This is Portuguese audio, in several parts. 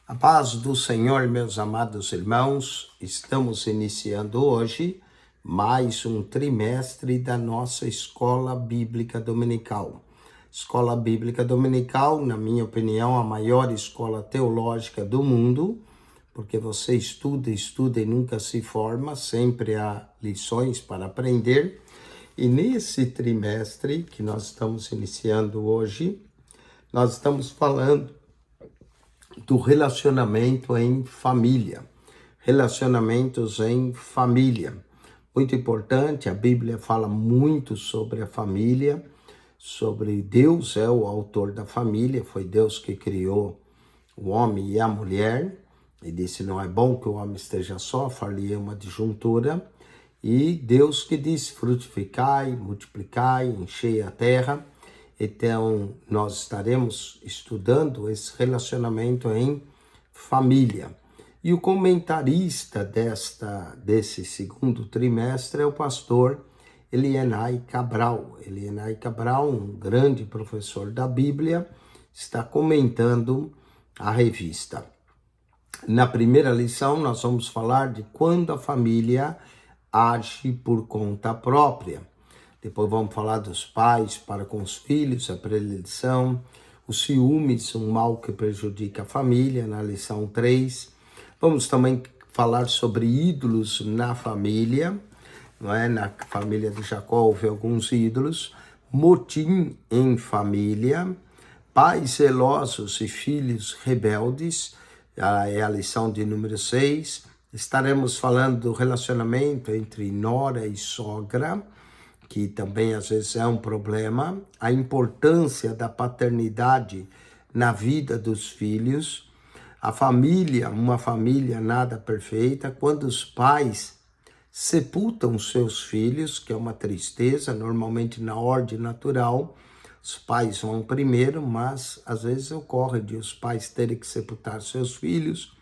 A paz do Senhor, meus amados irmãos, estamos iniciando hoje mais um trimestre da nossa Escola Bíblica Dominical. Escola Bíblica Dominical, na minha opinião, a maior escola teológica do mundo, porque você estuda e nunca se forma, sempre há lições para aprender. E nesse trimestre que nós estamos iniciando hoje, nós estamos falando do relacionamento em família. Relacionamentos em família. Muito importante, a Bíblia fala muito sobre a família, sobre Deus é o autor da família, foi Deus que criou o homem e a mulher, e disse, não é bom que o homem esteja só, far-lhe uma disjuntura, e Deus que disse, frutificai, multiplicai, enchei a terra. Então, nós estaremos estudando esse relacionamento em família. E o comentarista desse segundo trimestre é o pastor Elienay Cabral. Elienay Cabral, um grande professor da Bíblia, está comentando a revista. Na primeira lição, nós vamos falar de quando a família age por conta própria. Depois vamos falar dos pais para com os filhos, a predileção, os ciúmes, um mal que prejudica a família, na lição 3. Vamos também falar sobre ídolos na família, não é? Na família de Jacó houve alguns ídolos, motim em família, pais zelosos e filhos rebeldes, é a lição de número 6. Estaremos falando do relacionamento entre nora e sogra, que também às vezes é um problema, a importância da paternidade na vida dos filhos, a família, uma família nada perfeita, quando os pais sepultam seus filhos, que é uma tristeza, normalmente na ordem natural, os pais vão primeiro, mas às vezes ocorre de os pais terem que sepultar seus filhos.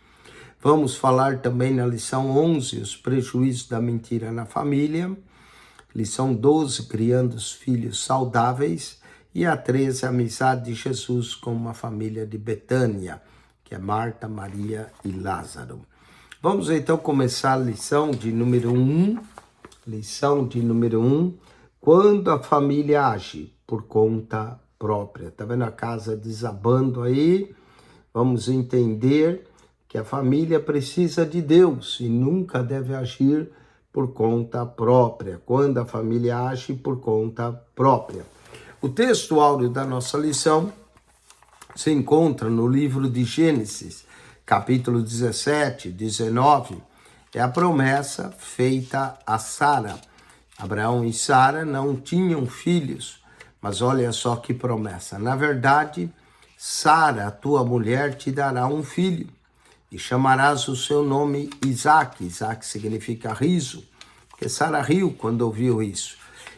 Vamos falar também na lição 11, os prejuízos da mentira na família. Lição 12, criando os filhos saudáveis. E a 13, a amizade de Jesus com uma família de Betânia, que é Marta, Maria e Lázaro. Vamos então começar a lição de número 1. Lição de número 1. Quando a família age por conta própria. Tá vendo a casa desabando aí? Vamos entender que a família precisa de Deus e nunca deve agir por conta própria, quando a família age por conta própria. O texto áureo da nossa lição se encontra no livro de Gênesis, capítulo 17, 19, é a promessa feita a Sara. Abraão e Sara não tinham filhos, mas olha só que promessa. Na verdade, Sara, tua mulher, te dará um filho, e chamarás o seu nome Isaque. Isaque significa riso, porque Sara riu quando ouviu isso.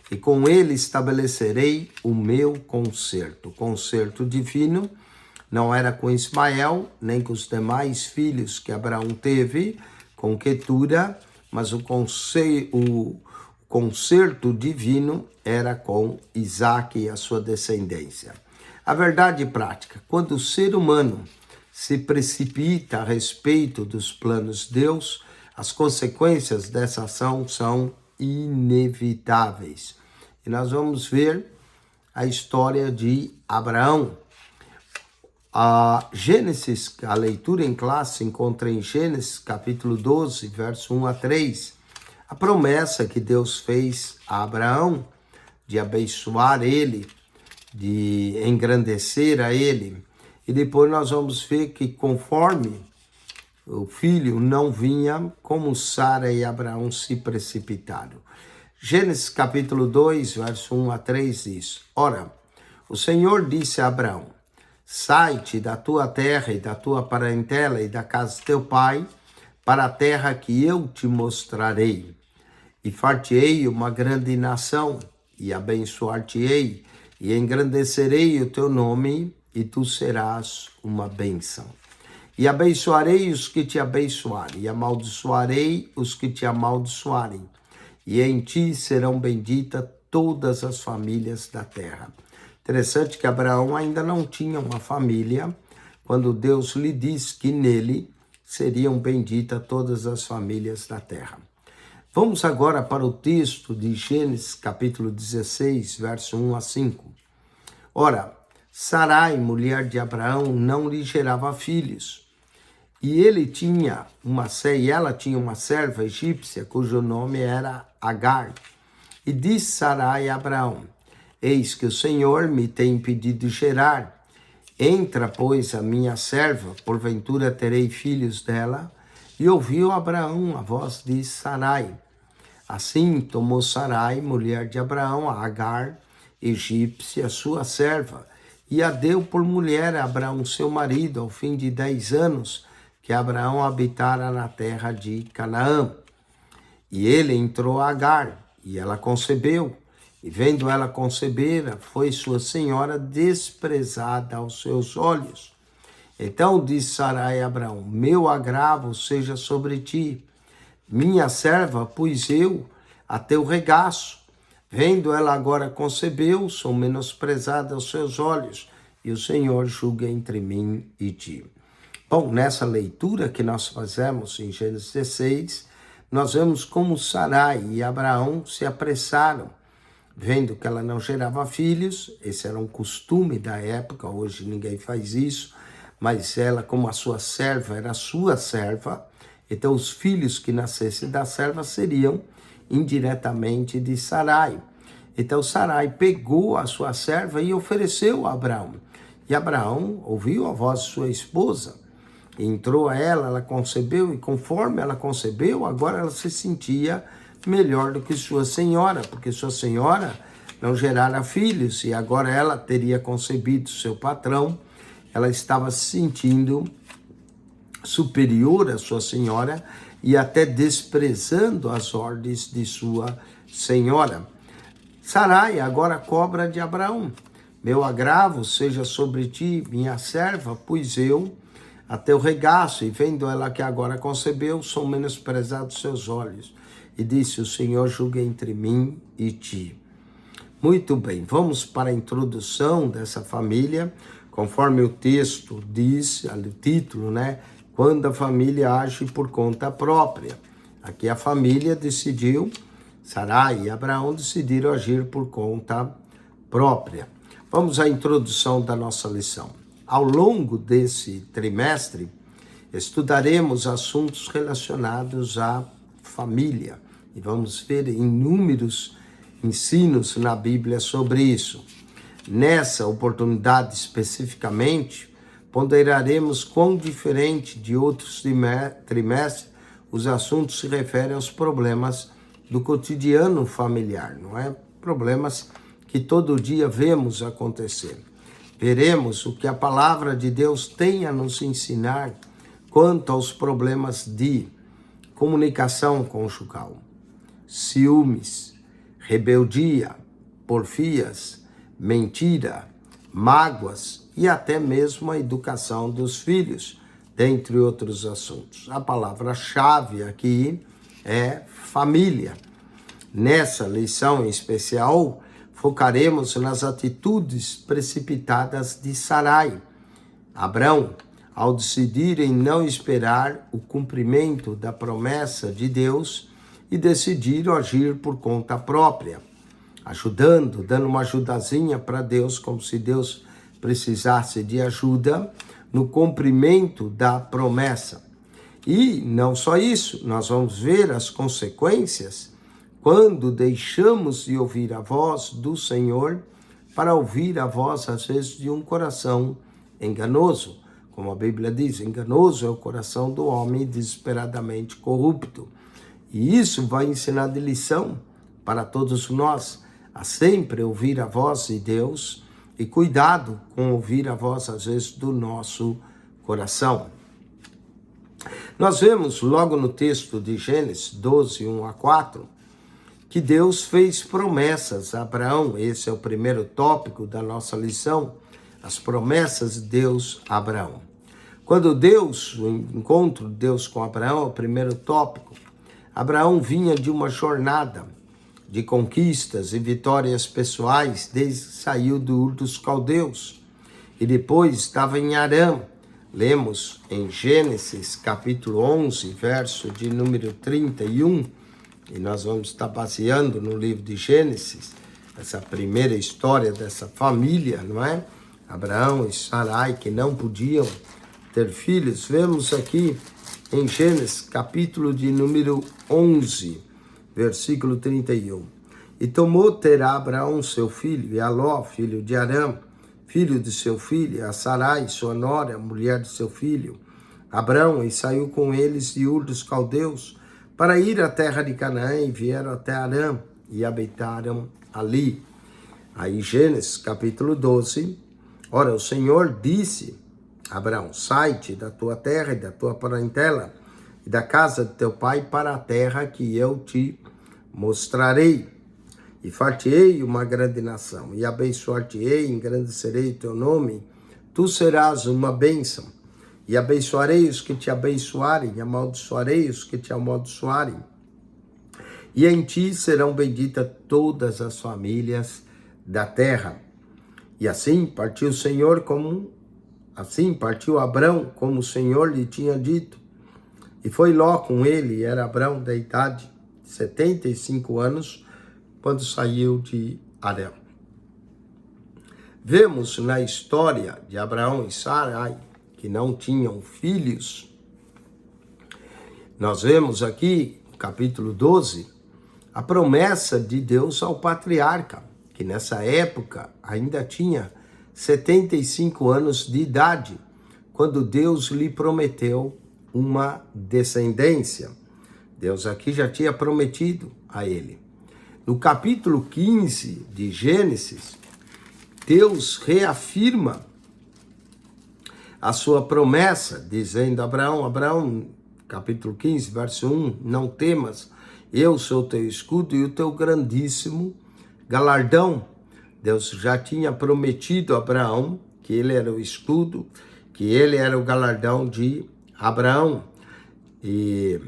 E com ele estabelecerei o meu concerto. O concerto divino não era com Ismael, nem com os demais filhos que Abraão teve, com Quetura, mas o concerto divino era com Isaque e a sua descendência. A verdade prática, quando o ser humano se precipita a respeito dos planos de Deus, as consequências dessa ação são inevitáveis. E nós vamos ver a história de Abraão. A Gênesis, a leitura em classe, encontra em Gênesis capítulo 12, verso 1 a 3, a promessa que Deus fez a Abraão de abençoar ele, de engrandecer a ele. E depois nós vamos ver que conforme o filho não vinha, como Sara e Abraão se precipitaram. Gênesis capítulo 2, verso 1 a 3 diz, ora, o Senhor disse a Abraão, sai-te da tua terra e da tua parentela e da casa de teu pai, para a terra que eu te mostrarei. E far-te-ei uma grande nação, e abençoar-te-ei, e engrandecerei o teu nome, e tu serás uma bênção. E abençoarei os que te abençoarem, e amaldiçoarei os que te amaldiçoarem. E em ti serão benditas todas as famílias da terra. Interessante que Abraão ainda não tinha uma família, quando Deus lhe diz que nele seriam benditas todas as famílias da terra. Vamos agora para o texto de Gênesis, capítulo 16, verso 1 a 5. Ora, Sarai, mulher de Abraão, não lhe gerava filhos. E ela tinha uma serva egípcia, cujo nome era Agar. E disse Sarai a Abraão: eis que o Senhor me tem impedido de gerar. Entra, pois, a minha serva, porventura terei filhos dela. E ouviu Abraão a voz de Sarai. Assim tomou Sarai, mulher de Abraão, a Agar, egípcia, sua serva, e a deu por mulher a Abraão, seu marido, ao fim de 10 anos, que Abraão habitara na terra de Canaã. E ele entrou a Agar, e ela concebeu. E vendo ela conceber, foi sua senhora desprezada aos seus olhos. Então disse Sarai a Abraão: meu agravo seja sobre ti. Minha serva pus eu a teu regaço. Vendo ela agora concebeu, sou menosprezada aos seus olhos, e o Senhor julga entre mim e ti. Bom, nessa leitura que nós fazemos em Gênesis 16, nós vemos como Sarai e Abraão se apressaram, vendo que ela não gerava filhos. Esse era um costume da época, hoje ninguém faz isso, mas ela, como a sua serva, era sua serva. Então, os filhos que nascessem da serva seriam indiretamente de Sarai. Então, Sarai pegou a sua serva e ofereceu a Abraão. E Abraão ouviu a voz de sua esposa, entrou a ela, ela concebeu, e conforme ela concebeu, agora ela se sentia melhor do que sua senhora, porque sua senhora não gerara filhos, e agora ela teria concebido seu patrão. Ela estava se sentindo superior à sua senhora e até desprezando as ordens de sua senhora. Sarai agora cobra de Abraão: meu agravo seja sobre ti, minha serva, pois eu a teu regaço, e vendo ela que agora concebeu, sou menosprezado aos seus olhos. E disse: o Senhor julga entre mim e ti. Muito bem, vamos para a introdução dessa família, conforme o texto diz, o título, né? Quando a família age por conta própria. Aqui a família decidiu, Sarai e Abraão decidiram agir por conta própria. Vamos à introdução da nossa lição. Ao longo desse trimestre, estudaremos assuntos relacionados à família. E vamos ver inúmeros ensinos na Bíblia sobre isso. Nessa oportunidade especificamente, ponderaremos quão diferente de outros trimestres os assuntos se referem aos problemas do cotidiano familiar, não é? Problemas que todo dia vemos acontecer. Veremos o que a palavra de Deus tem a nos ensinar quanto aos problemas de comunicação conjugal, ciúmes, rebeldia, porfias, mentira, mágoas e até mesmo a educação dos filhos, dentre outros assuntos. A palavra-chave aqui é família. Nessa lição em especial, focaremos nas atitudes precipitadas de Sarai, Abraão, ao decidir em não esperar o cumprimento da promessa de Deus e decidir agir por conta própria, ajudando, dando uma ajudazinha para Deus, como se Deus precisasse de ajuda no cumprimento da promessa. E não só isso, nós vamos ver as consequências quando deixamos de ouvir a voz do Senhor para ouvir a voz, às vezes, de um coração enganoso. Como a Bíblia diz, enganoso é o coração do homem desesperadamente corrupto. E isso vai ensinar de lição para todos nós, a sempre ouvir a voz de Deus e cuidado com ouvir a voz, às vezes, do nosso coração. Nós vemos logo no texto de Gênesis 12, 1 a 4, que Deus fez promessas a Abraão. Esse é o primeiro tópico da nossa lição, as promessas de Deus a Abraão. Quando o encontro de Deus com Abraão é o primeiro tópico. Abraão vinha de uma jornada de conquistas e vitórias pessoais desde que saiu do Ur dos Caldeus. E depois estava em Harã, Lemos em Gênesis capítulo 11, verso de número 31, e nós vamos estar baseando no livro de Gênesis, essa primeira história dessa família, não é? Abraão e Sarai, que não podiam ter filhos. Vemos aqui em Gênesis capítulo de número 11, versículo 31. E tomou Terá Abraão seu filho, e Aló, filho de Arã, filho de seu filho, a Sarai, sua nora, mulher de seu filho, Abrão, e saiu com eles de Ur dos Caldeus, para ir à terra de Canaã, e vieram até Arã, e habitaram ali. Aí Gênesis capítulo 12, ora, o Senhor disse a Abrão, sai-te da tua terra e da tua parentela, e da casa de teu pai para a terra que eu te mostrarei. E far-te-ei uma grande nação, e abençoar-te-ei, engrandecerei o teu nome, tu serás uma bênção. E abençoarei os que te abençoarem, e amaldiçoarei os que te amaldiçoarem. E em ti serão benditas todas as famílias da terra. E assim partiu Abrão, como o Senhor lhe tinha dito. E foi Ló com ele, e era Abrão da idade de 75 anos, quando saiu de Arã. Vemos na história de Abraão e Sarai, que não tinham filhos, nós vemos aqui, no capítulo 12, a promessa de Deus ao patriarca, que nessa época ainda tinha 75 anos de idade, quando Deus lhe prometeu uma descendência. Deus aqui já tinha prometido a ele. No capítulo 15 de Gênesis, Deus reafirma a sua promessa, dizendo a Abraão, capítulo 15, verso 1, não temas, eu sou teu escudo e o teu grandíssimo galardão. Deus já tinha prometido a Abraão que ele era o escudo, que ele era o galardão de Abraão. E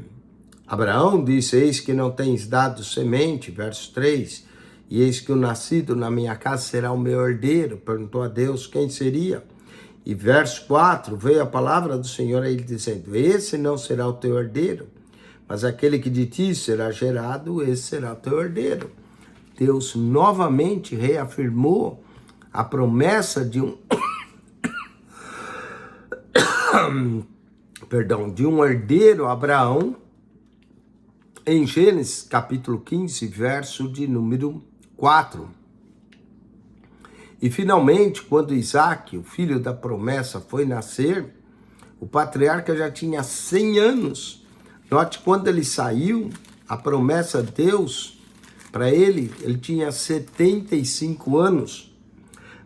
Abraão disse, eis que não tens dado semente, verso 3, e eis que o nascido na minha casa será o meu herdeiro. Perguntou a Deus quem seria. E verso 4, veio a palavra do Senhor a ele dizendo, esse não será o teu herdeiro, mas aquele que de ti será gerado, esse será o teu herdeiro. Deus novamente reafirmou a promessa de de um herdeiro, Abraão, em Gênesis capítulo 15, verso de número 4. E finalmente, quando Isaac, o filho da promessa, foi nascer, o patriarca já tinha 100 anos. Note, quando ele saiu, a promessa de Deus, para ele tinha 75 anos.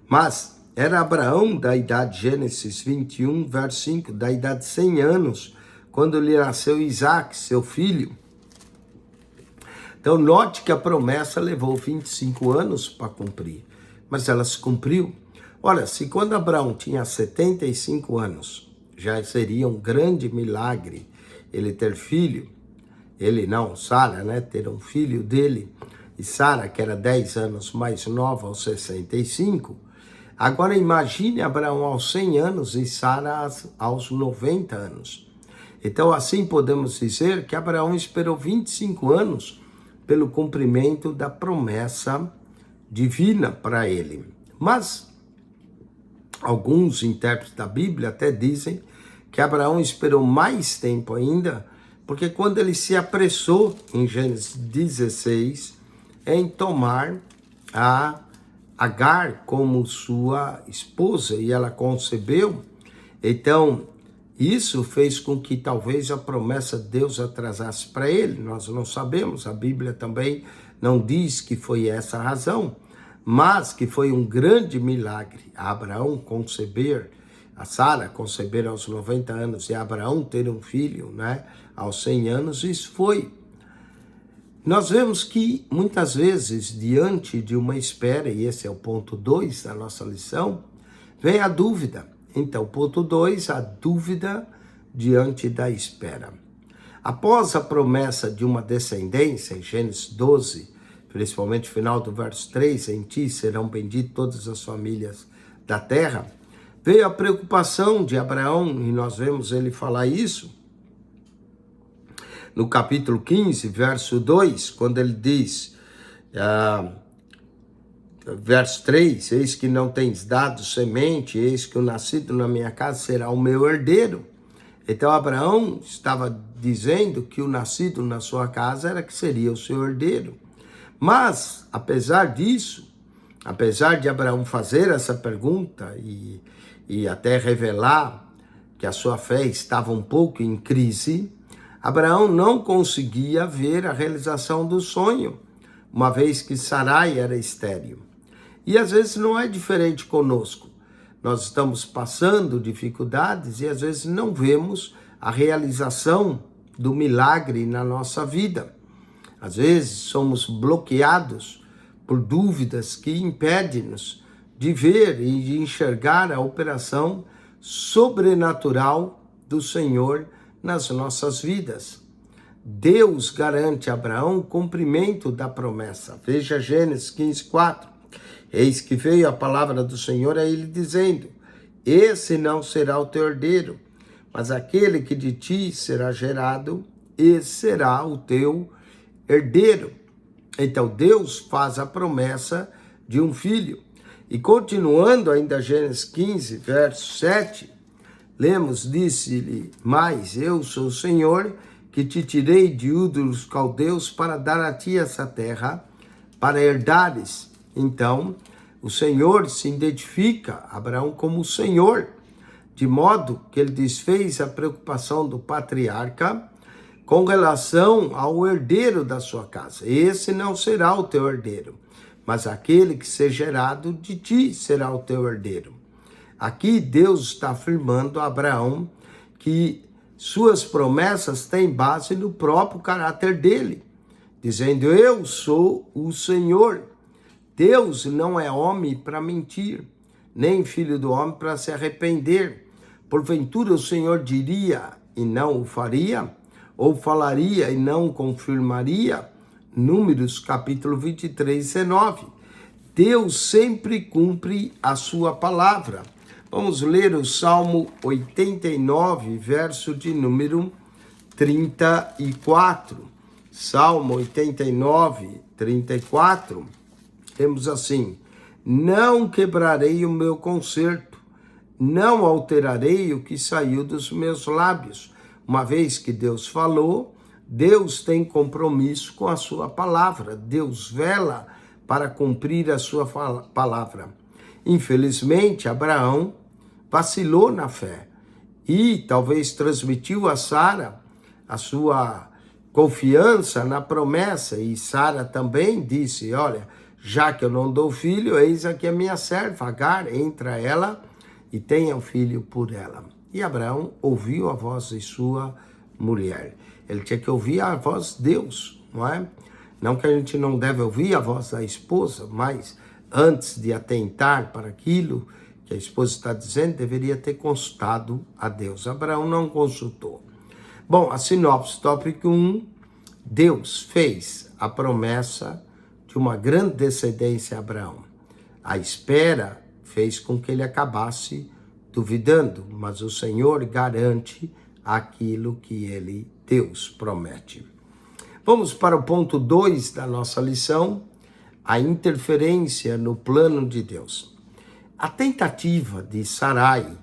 Mas era Abraão da idade, Gênesis 21, verso 5, da idade de 100 anos, quando lhe nasceu Isaac, seu filho. Então, note que a promessa levou 25 anos para cumprir, mas ela se cumpriu. Olha, se quando Abraão tinha 75 anos, já seria um grande milagre ele ter filho, ele não, Sara, né, ter um filho dele, e Sara, que era 10 anos mais nova, aos 65, agora imagine Abraão aos 100 anos e Sara aos 90 anos. Então, assim podemos dizer que Abraão esperou 25 anos pelo cumprimento da promessa divina para ele. Mas alguns intérpretes da Bíblia até dizem que Abraão esperou mais tempo ainda, porque quando ele se apressou, em Gênesis 16, em tomar a Agar como sua esposa, e ela concebeu, então isso fez com que talvez a promessa de Deus atrasasse para ele. Nós não sabemos, a Bíblia também não diz que foi essa a razão, mas que foi um grande milagre a Abraão conceber, a Sara conceber aos 90 anos e Abraão ter um filho, né, aos 100 anos. Isso foi. Nós vemos que muitas vezes, diante de uma espera, e esse é o ponto 2 da nossa lição, vem a dúvida. Então, ponto 2, a dúvida diante da espera. Após a promessa de uma descendência, em Gênesis 12, principalmente no final do verso 3, em ti serão benditas todas as famílias da terra, veio a preocupação de Abraão, e nós vemos ele falar isso no capítulo 15, verso 2, quando ele diz, verso 3, eis que não tens dado semente, eis que o nascido na minha casa será o meu herdeiro. Então Abraão estava dizendo que o nascido na sua casa era que seria o seu herdeiro. Mas, apesar disso, apesar de Abraão fazer essa pergunta e até revelar que a sua fé estava um pouco em crise, Abraão não conseguia ver a realização do sonho, uma vez que Sarai era estéril. E às vezes não é diferente conosco. Nós estamos passando dificuldades e às vezes não vemos a realização do milagre na nossa vida. Às vezes somos bloqueados por dúvidas que impedem-nos de ver e de enxergar a operação sobrenatural do Senhor nas nossas vidas. Deus garante a Abraão o cumprimento da promessa. Veja Gênesis 15, 4. Eis que veio a palavra do Senhor a ele dizendo, esse não será o teu herdeiro, mas aquele que de ti será gerado, esse será o teu herdeiro. Então Deus faz a promessa de um filho. E continuando ainda Gênesis 15, verso 7, lemos, disse-lhe, mas eu sou o Senhor que te tirei de Ur dos caldeus para dar a ti essa terra, para herdares. Então, o Senhor se identifica a Abraão como o Senhor, de modo que ele desfez a preocupação do patriarca com relação ao herdeiro da sua casa. Esse não será o teu herdeiro, mas aquele que ser gerado de ti será o teu herdeiro. Aqui Deus está afirmando a Abraão que suas promessas têm base no próprio caráter dele, dizendo, eu sou o Senhor. Deus não é homem para mentir, nem filho do homem para se arrepender. Porventura o Senhor diria e não o faria? Ou falaria e não confirmaria? Números capítulo 23, 19. Deus sempre cumpre a sua palavra. Vamos ler o Salmo 89, verso de número 34. Salmo 89, 34. Temos assim, não quebrarei o meu concerto, não alterarei o que saiu dos meus lábios. Uma vez que Deus falou, Deus tem compromisso com a sua palavra. Deus vela para cumprir a sua palavra. Infelizmente, Abraão vacilou na fé e talvez transmitiu a Sara a sua confiança na promessa. E Sara também disse, olha, já que eu não dou filho, eis aqui a minha serva, Agar, entra ela e tenha um filho por ela. E Abraão ouviu a voz de sua mulher. Ele tinha que ouvir a voz de Deus, não é? Não que a gente não deve ouvir a voz da esposa, mas antes de atentar para aquilo que a esposa está dizendo, deveria ter consultado a Deus. Abraão não consultou. Bom, a sinopse, tópico 1, Deus fez a promessa de uma grande descendência a Abraão. A espera fez com que ele acabasse duvidando, mas o Senhor garante aquilo que ele, Deus, promete. Vamos para o ponto 2 da nossa lição, a interferência no plano de Deus. A tentativa de Sarai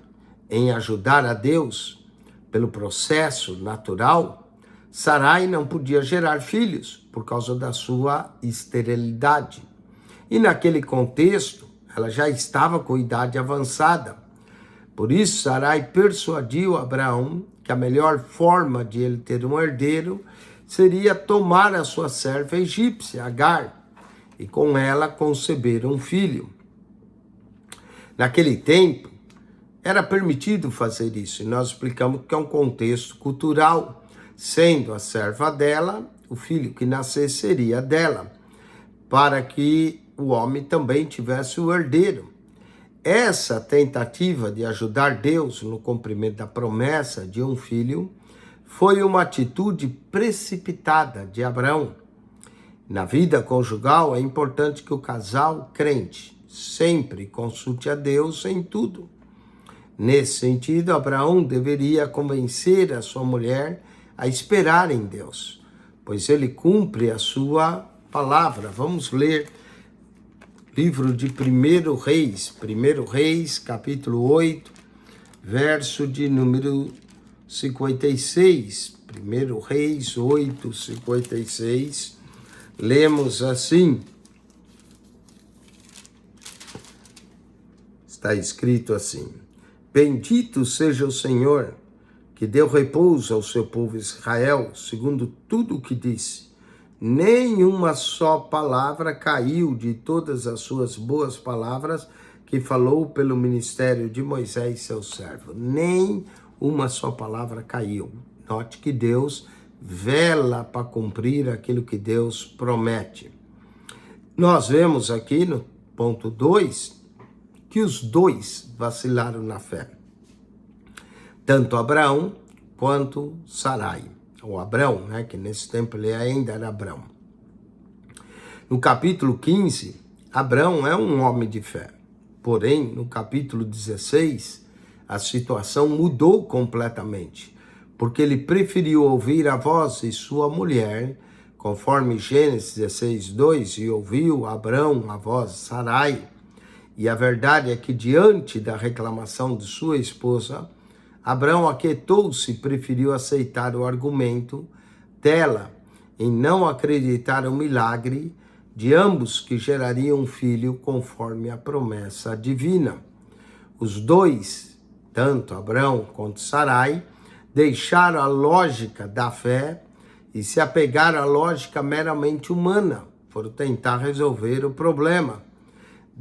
em ajudar a Deus pelo processo natural, Sarai não podia gerar filhos por causa da sua esterilidade. E naquele contexto, ela já estava com idade avançada. Por isso, Sarai persuadiu Abraão que a melhor forma de ele ter um herdeiro seria tomar a sua serva egípcia, Agar, e com ela conceber um filho. Naquele tempo, era permitido fazer isso, e nós explicamos que é um contexto cultural. Sendo a serva dela, o filho que nascesse seria dela, para que o homem também tivesse o herdeiro. Essa tentativa de ajudar Deus no cumprimento da promessa de um filho foi uma atitude precipitada de Abraão. Na vida conjugal, é importante que o casal crente sempre consulte a Deus em tudo. Nesse sentido, Abraão deveria convencer a sua mulher a esperar em Deus, pois ele cumpre a sua palavra. Vamos ler livro de 1 Reis, capítulo 8, verso de número 56. 1 Reis 8, 56. Lemos assim. Está escrito assim: Bendito seja o Senhor, que deu repouso ao seu povo Israel, segundo tudo o que disse. Nenhuma só palavra caiu de todas as suas boas palavras que falou pelo ministério de Moisés, seu servo. Nem uma só palavra caiu. Note que Deus vela para cumprir aquilo que Deus promete. Nós vemos aqui no ponto 2 que os dois vacilaram na fé. Tanto Abraão quanto Sarai. Ou Abrão, né? Que nesse tempo ele ainda era Abrão. No capítulo 15, Abrão é um homem de fé. Porém, no capítulo 16, a situação mudou completamente, porque ele preferiu ouvir a voz de sua mulher, conforme Gênesis 16, 2, e ouviu Abrão a voz de Sarai. E a verdade é que, diante da reclamação de sua esposa, Abrão aquietou-se e preferiu aceitar o argumento dela em não acreditar no milagre de ambos que gerariam um filho conforme a promessa divina. Os dois, tanto Abrão quanto Sarai, deixaram a lógica da fé e se apegaram à lógica meramente humana, foram tentar resolver o problema.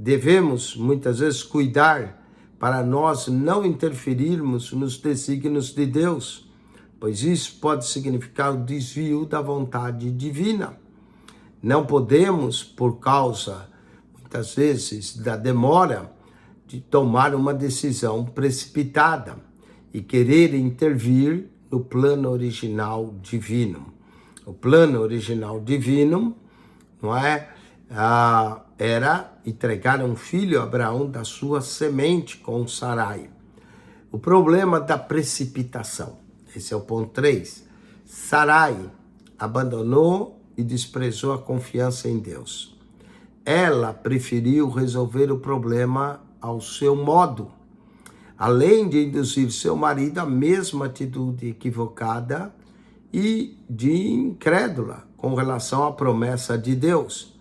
Devemos, muitas vezes, cuidar para nós não interferirmos nos desígnios de Deus, pois isso pode significar o desvio da vontade divina. Não podemos, por causa, muitas vezes, da demora de tomar uma decisão precipitada e querer intervir no plano original divino. O plano original divino, não é? Era entregar um filho a Abraão da sua semente com Sarai. O problema da precipitação, esse é o ponto 3. Sarai abandonou e desprezou a confiança em Deus. Ela preferiu resolver o problema ao seu modo, além de induzir seu marido à mesma atitude equivocada e de incrédula com relação à promessa de Deus.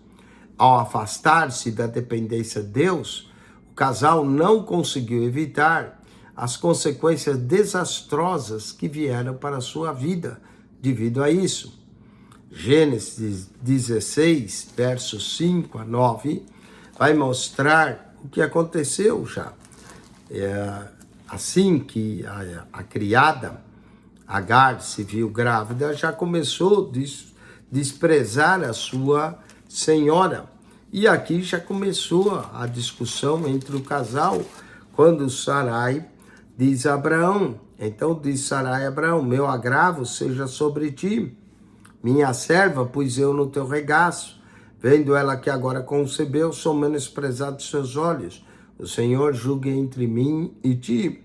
Ao afastar-se da dependência de Deus, o casal não conseguiu evitar as consequências desastrosas que vieram para a sua vida devido a isso. Gênesis 16, versos 5 a 9, vai mostrar o que aconteceu já. Assim que a criada Agar se viu grávida, já começou a desprezar a sua senhora. E aqui já começou a discussão entre o casal, quando Sarai diz a Abraão, então diz Sarai a Abraão, meu agravo seja sobre ti, minha serva pus eu no teu regaço, vendo ela que agora concebeu, sou menosprezado dos seus olhos, o Senhor julgue entre mim e ti.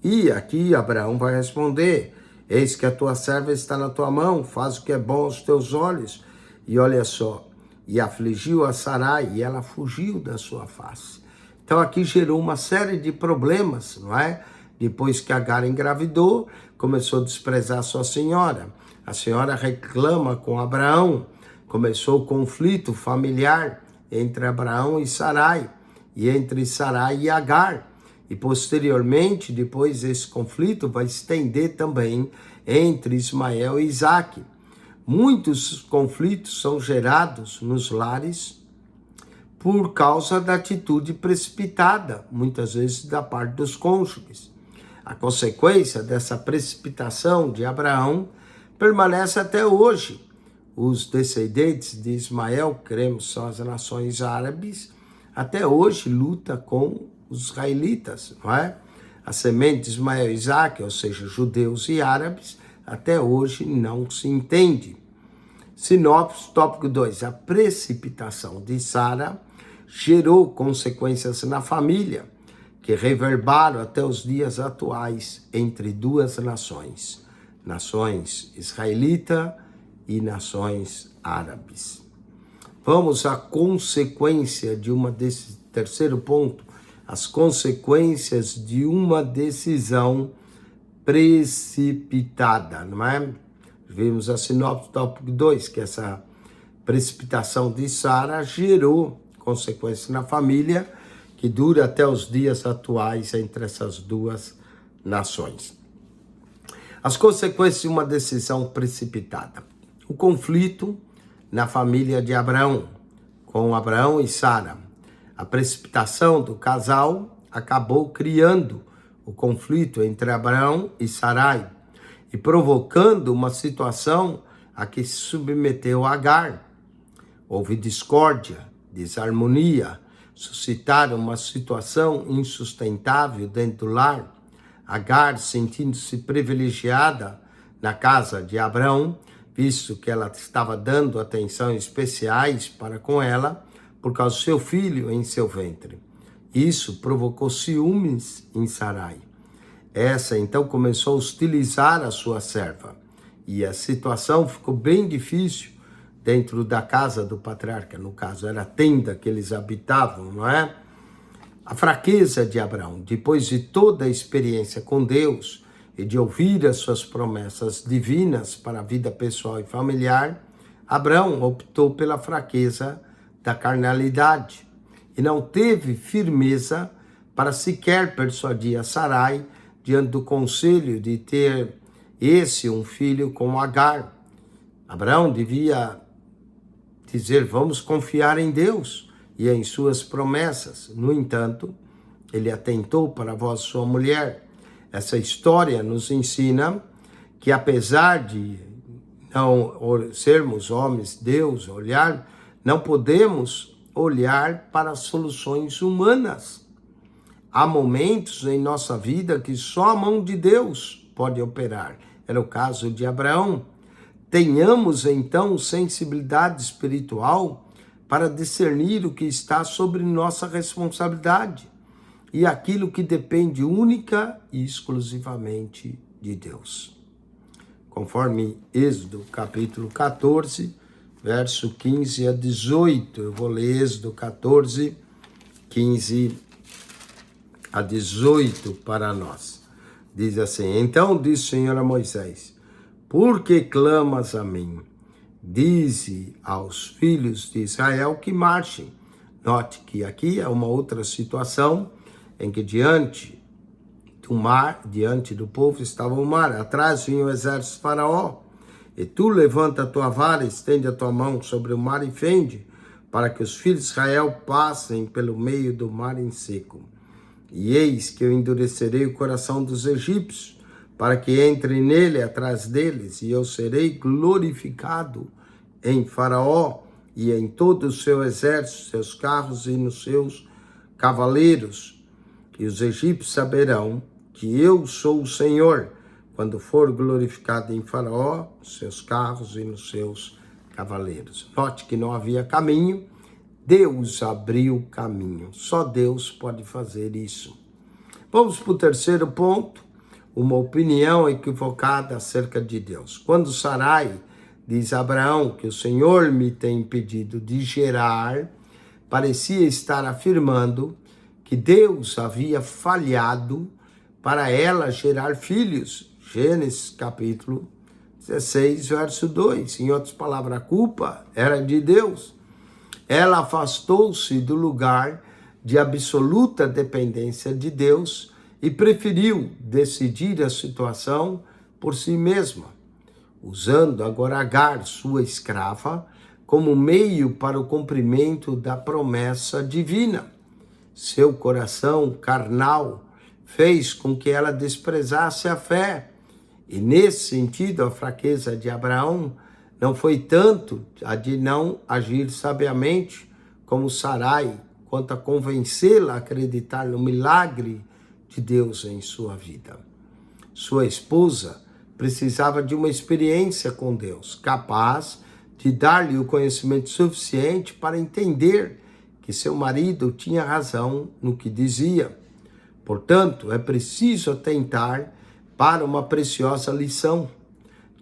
E aqui Abraão vai responder, eis que a tua serva está na tua mão, faz o que é bom aos teus olhos. E olha só, e afligiu a Sarai, e ela fugiu da sua face. Então aqui gerou uma série de problemas, não é? Depois que Agar engravidou, começou a desprezar sua senhora. A senhora reclama com Abraão, começou o conflito familiar entre Abraão e Sarai, e entre Sarai e Agar. E posteriormente, depois esse conflito vai se estender também entre Ismael e Isaque. Muitos conflitos são gerados nos lares por causa da atitude precipitada, muitas vezes da parte dos cônjuges. A consequência dessa precipitação de Abraão permanece até hoje. Os descendentes de Ismael, cremos são as nações árabes, até hoje luta com os israelitas, não é? A semente de Ismael e Isaque, ou seja, judeus e árabes, até hoje não se entende. Sinopse, tópico 2. A precipitação de Sara gerou consequências na família, que reverberam até os dias atuais entre duas nações, nações israelita e nações árabes. Vamos à consequência de terceiro ponto, as consequências de uma decisão precipitada, não é? Vimos a sinopse tópico 2, que essa precipitação de Sara gerou consequências na família, que dura até os dias atuais entre essas duas nações. As consequências de uma decisão precipitada. O conflito na família de Abraão, com Abraão e Sara. A precipitação do casal acabou criando o conflito entre Abraão e Sarai e provocando uma situação a que se submeteu Agar. Houve discórdia, desarmonia, suscitaram uma situação insustentável dentro do lar. Agar, sentindo-se privilegiada na casa de Abraão, visto que ela estava dando atenção especiais para com ela, por causa do seu filho em seu ventre. Isso provocou ciúmes em Sarai. Essa então começou a hostilizar a sua serva. E a situação ficou bem difícil dentro da casa do patriarca, no caso era a tenda que eles habitavam, não é? A fraqueza de Abraão, depois de toda a experiência com Deus e de ouvir as suas promessas divinas para a vida pessoal e familiar, Abraão optou pela fraqueza da carnalidade e não teve firmeza para sequer persuadir a Sarai diante do conselho de ter um filho com Agar. Abraão devia dizer, vamos confiar em Deus e em suas promessas. No entanto, ele atentou para a voz de sua mulher. Essa história nos ensina que apesar de não sermos homens, Deus, não podemos olhar para soluções humanas. Há momentos em nossa vida que só a mão de Deus pode operar. Era o caso de Abraão. Tenhamos, então, sensibilidade espiritual para discernir o que está sobre nossa responsabilidade e aquilo que depende única e exclusivamente de Deus. Conforme Êxodo, capítulo 14, verso 15 a 18. Eu vou ler Êxodo 14, 15 a 18 para nós. Diz assim, então disse o Senhor a Moisés, por que clamas a mim? Dize aos filhos de Israel que marchem. Note que aqui é uma outra situação em que diante do mar, diante do povo estava o mar. Atrás vinha o exército de Faraó. E tu levanta a tua vara, estende a tua mão sobre o mar e fende, para que os filhos de Israel passem pelo meio do mar em seco. E eis que eu endurecerei o coração dos egípcios, para que entrem nele atrás deles, e eu serei glorificado em Faraó e em todo o seu exército, seus carros e nos seus cavaleiros. E os egípcios saberão que eu sou o Senhor, quando for glorificado em Faraó, seus carros e nos seus cavaleiros. Note que não havia caminho, Deus abriu caminho. Só Deus pode fazer isso. Vamos para o terceiro ponto. Uma opinião equivocada acerca de Deus. Quando Sarai diz a Abraão que o Senhor me tem impedido de gerar, parecia estar afirmando que Deus havia falhado para ela gerar filhos. Gênesis capítulo 16, verso 2. Em outras palavras, a culpa era de Deus. Ela afastou-se do lugar de absoluta dependência de Deus e preferiu decidir a situação por si mesma, usando agora Agar, sua escrava, como meio para o cumprimento da promessa divina. Seu coração carnal fez com que ela desprezasse a fé. E nesse sentido, a fraqueza de Abraão não foi tanto a de não agir sabiamente como Sarai, quanto a convencê-la a acreditar no milagre de Deus em sua vida. Sua esposa precisava de uma experiência com Deus, capaz de dar-lhe o conhecimento suficiente para entender que seu marido tinha razão no que dizia. Portanto, é preciso atentar para uma preciosa lição,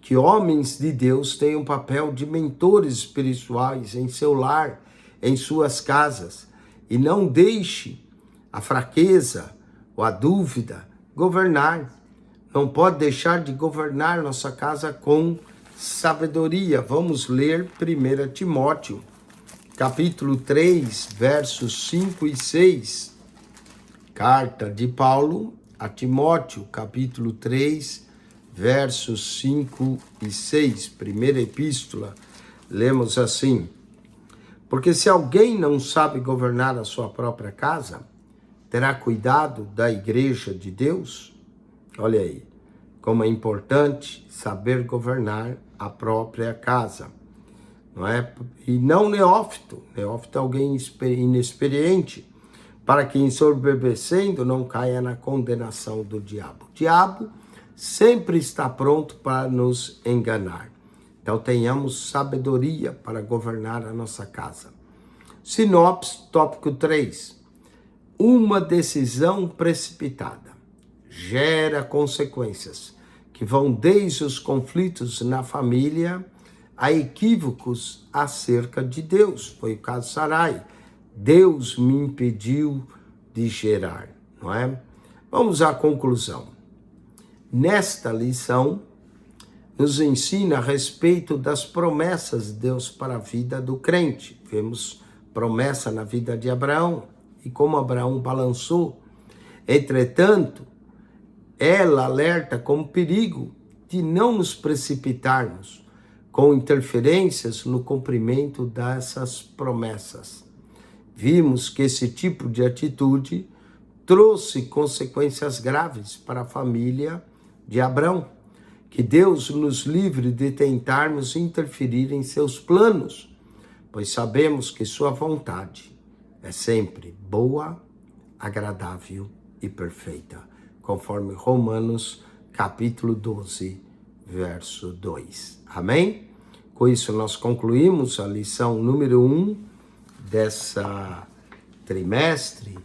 que homens de Deus tenham um papel de mentores espirituais em seu lar, em suas casas, e não deixe a fraqueza ou a dúvida governar. Não pode deixar de governar nossa casa com sabedoria. Vamos ler 1 Timóteo, capítulo 3, versos 5 e 6. Carta de Paulo a Timóteo, capítulo 3, versos 5 e 6. Primeira epístola, lemos assim: porque se alguém não sabe governar a sua própria casa, terá cuidado da igreja de Deus? Olha aí, como é importante saber governar a própria casa, não é? E não neófito, neófito é alguém inexperiente, para que ensoberbecendo não caia na condenação do diabo. O diabo sempre está pronto para nos enganar. Então tenhamos sabedoria para governar a nossa casa. Sinopse, tópico 3. Uma decisão precipitada gera consequências que vão desde os conflitos na família a equívocos acerca de Deus. Foi o caso de Sarai. Deus me impediu de gerar, não é? Vamos à conclusão. Nesta lição, nos ensina a respeito das promessas de Deus para a vida do crente. Vemos promessa na vida de Abraão e como Abraão balançou. Entretanto, ela alerta como perigo de não nos precipitarmos com interferências no cumprimento dessas promessas. Vimos que esse tipo de atitude trouxe consequências graves para a família de Abrão. Que Deus nos livre de tentarmos interferir em seus planos, pois sabemos que sua vontade é sempre boa, agradável e perfeita, conforme Romanos capítulo 12, verso 2. Amém? Com isso nós concluímos a lição número 1 dessa trimestre,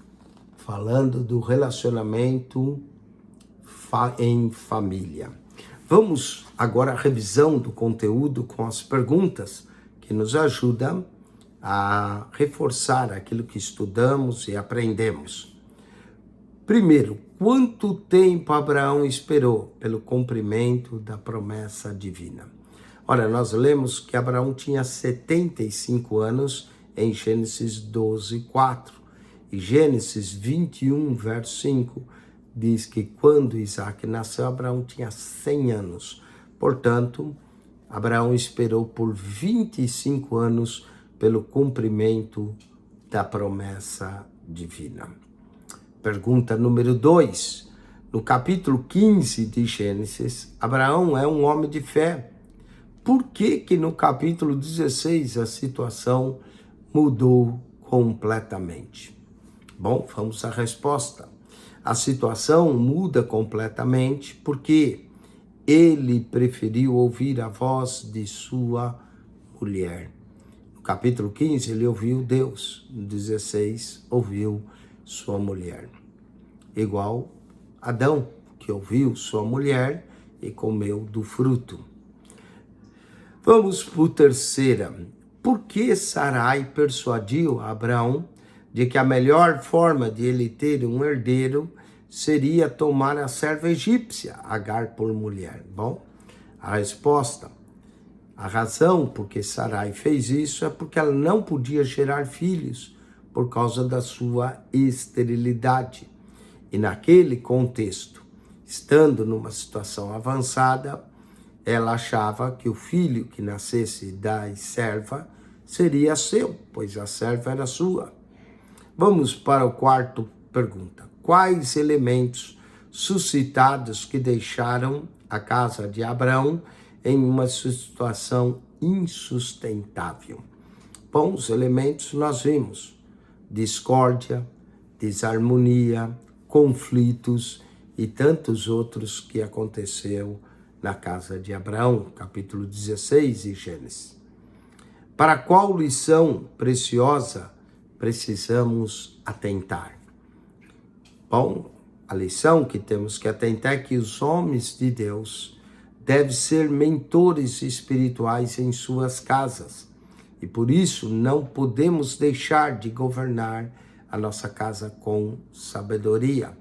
falando do relacionamento em família. Vamos agora à revisão do conteúdo com as perguntas que nos ajudam a reforçar aquilo que estudamos e aprendemos. Primeiro, quanto tempo Abraão esperou pelo cumprimento da promessa divina? Ora, nós lemos que Abraão tinha 75 anos em Gênesis 12, 4. E Gênesis 21, verso 5, diz que quando Isaac nasceu, Abraão tinha 100 anos. Portanto, Abraão esperou por 25 anos pelo cumprimento da promessa divina. Pergunta número 2. No capítulo 15 de Gênesis, Abraão é um homem de fé. Por que no capítulo 16 a situação mudou completamente? Bom, vamos à resposta. A situação muda completamente porque ele preferiu ouvir a voz de sua mulher. No capítulo 15, ele ouviu Deus. No 16, ouviu sua mulher. Igual Adão, que ouviu sua mulher e comeu do fruto. Vamos para a terceira. Por que Sarai persuadiu Abraão de que a melhor forma de ele ter um herdeiro seria tomar a serva egípcia, Agar, por mulher? Bom, a resposta, a razão por que Sarai fez isso é porque ela não podia gerar filhos por causa da sua esterilidade. E naquele contexto, estando numa situação avançada, ela achava que o filho que nascesse da serva seria seu, pois a serva era sua. Vamos para a quarta pergunta. Quais elementos suscitados que deixaram a casa de Abraão em uma situação insustentável? Bom, os elementos nós vimos: discórdia, desarmonia, conflitos e tantos outros que aconteceu na casa de Abraão, capítulo 16 de Gênesis. Para qual lição preciosa precisamos atentar? Bom, A lição que temos que atentar é que os homens de Deus devem ser mentores espirituais em suas casas. E por isso não podemos deixar de governar a nossa casa com sabedoria.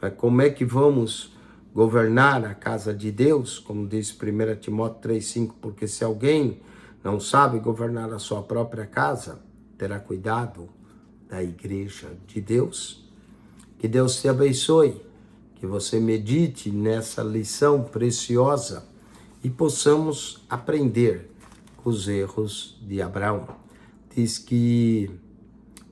Mas como é que vamos governar a casa de Deus? Como diz 1 Timóteo 3,5, porque se alguém não sabe governar a sua própria casa, terá cuidado da igreja de Deus. Que Deus te abençoe, que você medite nessa lição preciosa e possamos aprender com os erros de Abraão. Diz que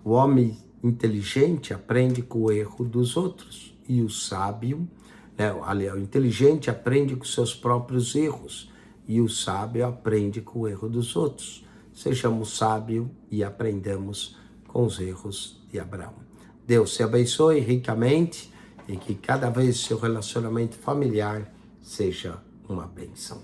o homem inteligente aprende com o erro dos outros e o sábio, o inteligente aprende com seus próprios erros e o sábio aprende com o erro dos outros. Sejamos sábios e aprendamos com os erros de Abraão. Deus te abençoe ricamente e que cada vez seu relacionamento familiar seja uma bênção.